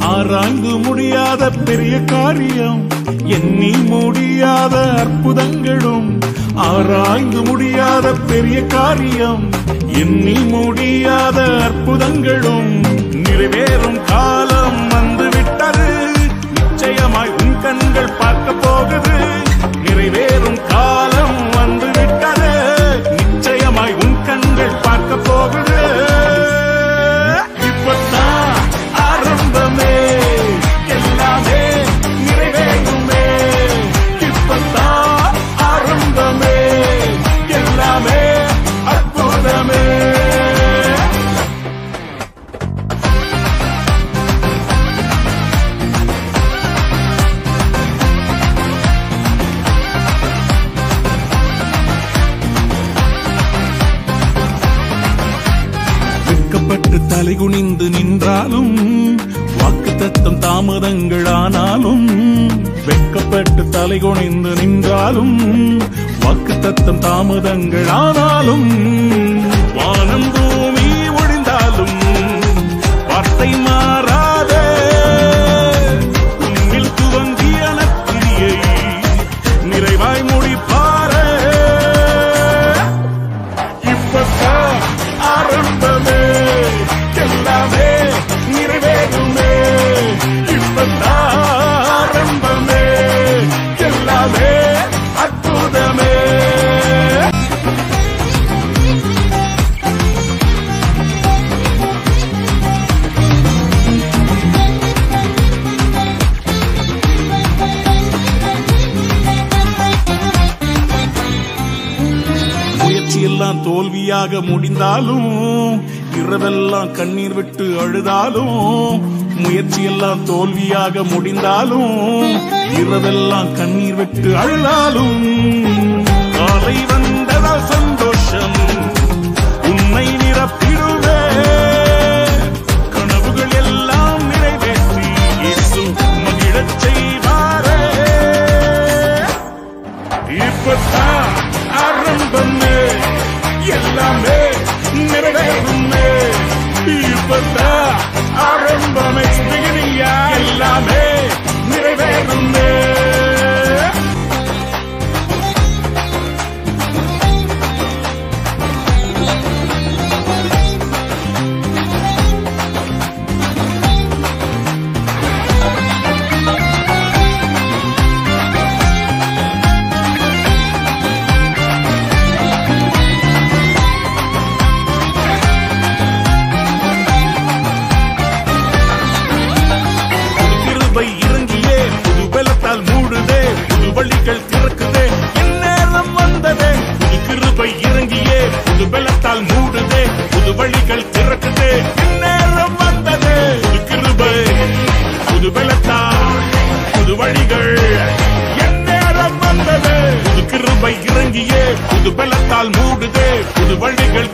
ஆராய்ந்து முடியாத பெரிய காரியம், எண்ணி முடியாத அற்புதங்களும். ஆராய்ந்து முடியாத பெரிய காரியம், எண்ணி முடியாத அற்புதங்களும் நிறைவேறும் காலம் வந்துவிட்டது. நிச்சயமாய் உன் கண்கள் பார்க்க போகுது. நிறைவேறும் காலம் வந்துவிட்டது. நிச்சயமாய் உன் கண்கள் பார்க்க போகுது. இப்பத்தான் ஆரம்பமே, எல்லாமே நிறைவேறுமே. இப்பத்தான் ஆரம்பமே, எல்லாமே அற்புதமே. வெட்கப்பட்டு தலைகுனிந்து நின்றாலும், வாக்குத்தத்தம் தாமதங்கள் ஆனாலும். வெட்கப்பட்டு தலைகுனிந்து நின்றாலும், வாக்குத்தத்தம் தாமதங்கள் ஆனாலும். வானம் பூமி ஒழிந்தாலும் வார்த்தை மாறாதே. உன்னில் துவங்கிய நற்கிரியை நிறைவாய் முடிப்பாரே. இப்பத்தான் ஆரம்பமே, எல்லாமே நிறைவேறுமே. இப்பத்தான் ஆரம்பமே, எல்லாமே அற்புதமே. முயற்சியெல்லாம் தோல்வியாக முடிந்தாலும், இரவெல்லாம் கண்ணீர் விட்டு அழுதாலும். முயற்சியெல்லாம் தோல்வியாக முடிந்தாலும், இரவெல்லாம் கண்ணீர் விட்டு அழுதாலும். காலை வந்ததால் சந்தோஷம் உன்னை நிரப்பிடுவே. கனவுகள் எல்லாம் நிறைவேற்றி இயேசு மகிழச் செய்வாரே. இப்பத்தான் ஆரம்பமே, எல்லாமே நிறைவேறுமே. இப்பத்தான் ஆரம்பமே, எல்லாமே நிறைவேறுமே. இறங்கியே புது பலத்தால் மூடுதே. புது வழிகள் திறக்குதே, இந்நேரம் வந்ததே. புது கிருபை இறங்கியே புது பலத்தால் மூடுதே. புது வழிகள் திறக்குதே, இந்நேரம் வந்ததே. புது கிருபை புது பலத்தால் புது வழிகள் எந்நேரம் வந்ததே. புது கிருபை இறங்கியே புது பலத்தால் மூடுதே. புது வழிகள்